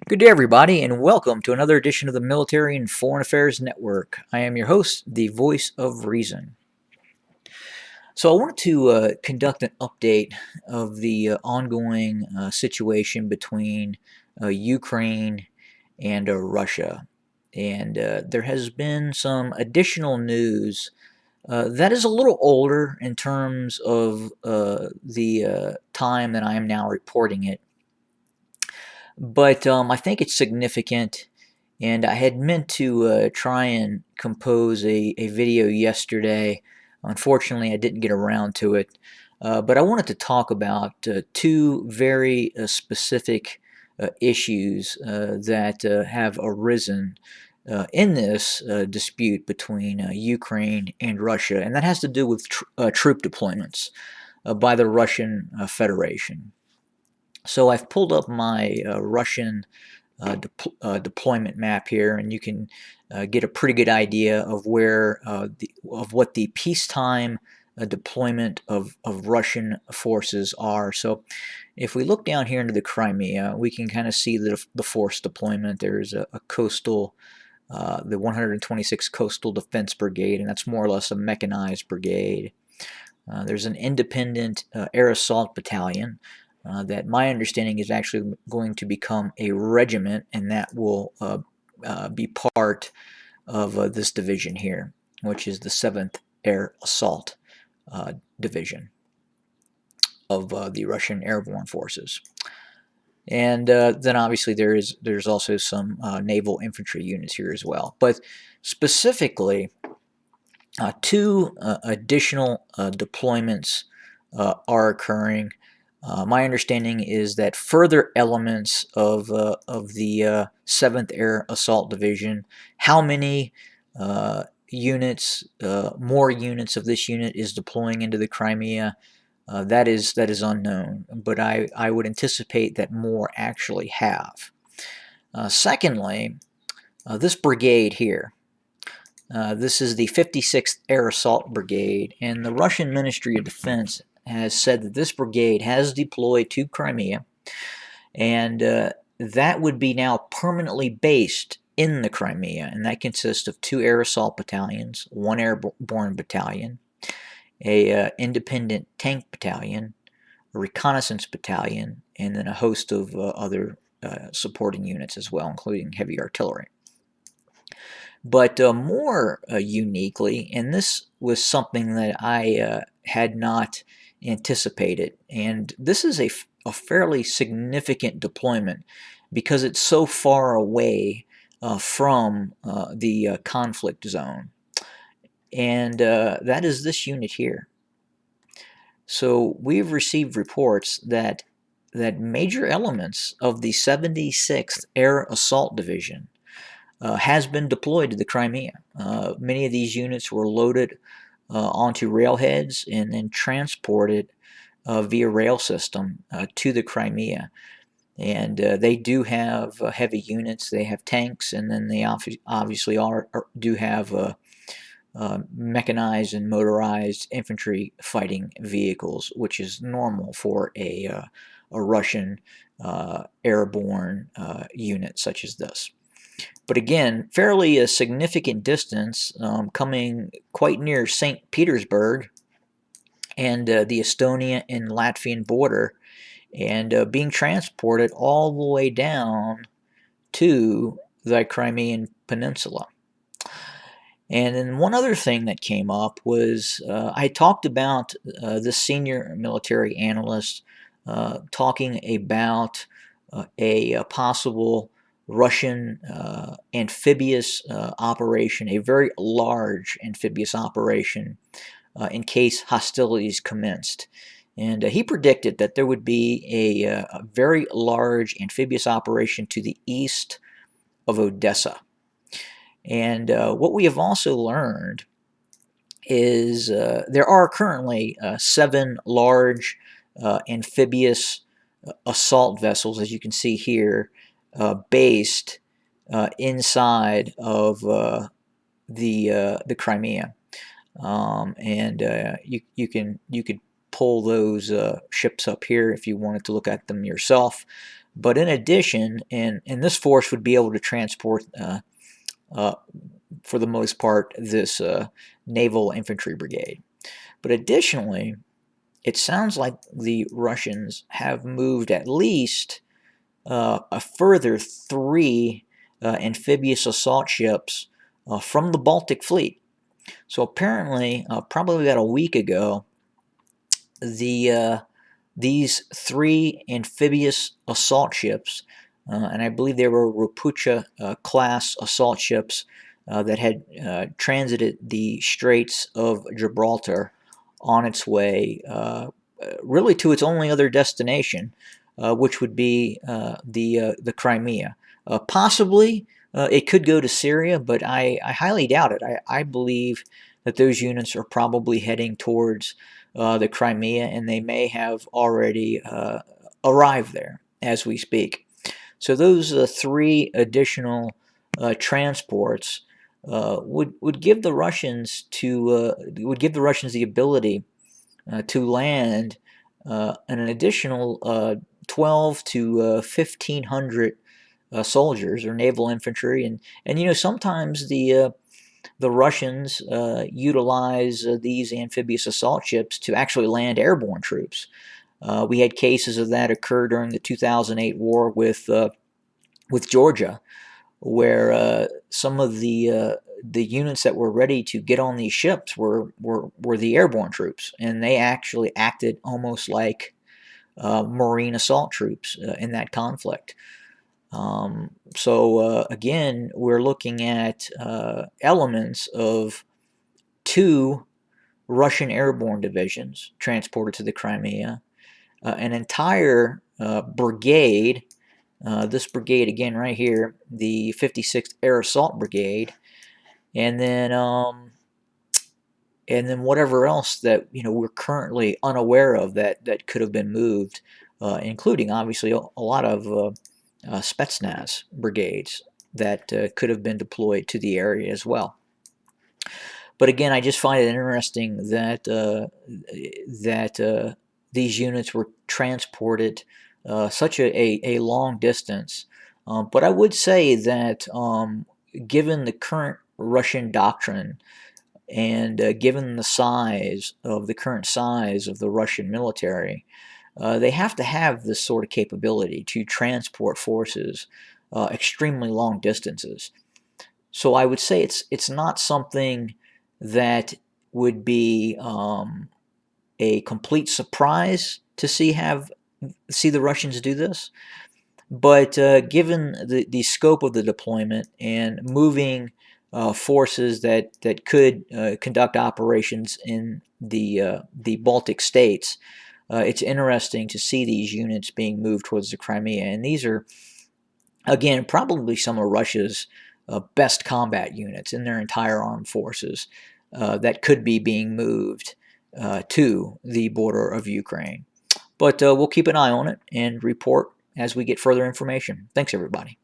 Good day, everybody, and welcome to another edition of the Military and Foreign Affairs Network. I am your host, the voice of reason. So, I wanted to conduct an update of the ongoing situation between Ukraine and Russia. And there has been some additional news that is a little older in terms of the time that I am now reporting it. But I think it's significant, and I had meant to try and compose a video yesterday. Unfortunately, I didn't get around to it. But I wanted to talk about two very specific issues that have arisen in this dispute between Ukraine and Russia, and that has to do with troop deployments by the Russian Federation. So I've pulled up my Russian deployment map here, and you can get a pretty good idea of where of what the peacetime deployment of Russian forces are. So if we look down here into the Crimea, we can kind of see the force deployment. There's a coastal, the 126 Coastal Defense Brigade, and that's more or less a mechanized brigade. There's an independent air assault battalion that my understanding is actually going to become a regiment, and that will be part of this division here, which is the 7th Air Assault Division of the Russian Airborne Forces. And then obviously there's also some naval infantry units here as well. But specifically, two additional deployments are occurring. My understanding is that further elements of the 7th Air Assault Division, how many units, more units of this unit is deploying into the Crimea, that is unknown. But I would anticipate that more actually have. Secondly, this brigade here. This is the 56th Air Assault Brigade, and the Russian Ministry of Defense has said that this brigade has deployed to Crimea, and that would be now permanently based in the Crimea, and that consists of 2 air assault battalions, 1 airborne battalion, a independent tank battalion, a reconnaissance battalion, and then a host of other supporting units as well, including heavy artillery. But more uniquely, and this was something that I had not anticipated, and this is a fairly significant deployment because it's so far away from the conflict zone, and that is this unit here. So we've received reports that major elements of the 76th Air Assault Division has been deployed to the Crimea. Many of these units were loaded onto railheads and then transported via rail system to the Crimea. And they do have heavy units, they have tanks, and then they obviously do have mechanized and motorized infantry fighting vehicles, which is normal for a Russian airborne unit such as this. But again, fairly a significant distance, coming quite near St. Petersburg and the Estonia and Latvian border, and being transported all the way down to the Crimean Peninsula. And then one other thing that came up was I talked about the senior military analyst talking about a possible Russian amphibious operation, a very large amphibious operation in case hostilities commenced. And he predicted that there would be a very large amphibious operation to the east of Odessa. And what we have also learned is there are currently 7 large amphibious assault vessels, as you can see here, based inside of the Crimea, and you could pull those ships up here if you wanted to look at them yourself. But in addition, and this force would be able to transport, for the most part, this naval infantry brigade. But additionally, it sounds like the Russians have moved at least a further 3 amphibious assault ships from the Baltic Fleet. So apparently, probably about a week ago, these 3 amphibious assault ships, and I believe they were Rapucha class assault ships that had transited the Straits of Gibraltar on its way really to its only other destination, which would be the Crimea. Possibly it could go to Syria, but I highly doubt it. I believe that those units are probably heading towards the Crimea, and they may have already arrived there as we speak. So those 3 additional transports would give the Russians the ability to land an additional 12 to 1,500 soldiers or naval infantry, and sometimes the Russians utilize these amphibious assault ships to actually land airborne troops. We had cases of that occur during the 2008 war with Georgia, where some of the units that were ready to get on these ships were the airborne troops, and they actually acted almost like Marine assault troops in that conflict. So again, we're looking at elements of 2 Russian airborne divisions transported to the Crimea, an entire brigade. This brigade again right here, the 56th Air Assault Brigade, and then whatever else that we're currently unaware of that could have been moved, including obviously a lot of Spetsnaz brigades that could have been deployed to the area as well. But again, I just find it interesting that these units were transported such a long distance. But I would say that given the current Russian doctrine and given the current size of the Russian military, they have to have this sort of capability to transport forces extremely long distances. So I would say it's not something that would be a complete surprise to see the Russians do this. But given the scope of the deployment and moving forces that could conduct operations in the Baltic states, it's interesting to see these units being moved towards the Crimea. And these are, again, probably some of Russia's best combat units in their entire armed forces that could be being moved to the border of Ukraine. But we'll keep an eye on it and report as we get further information. Thanks, everybody.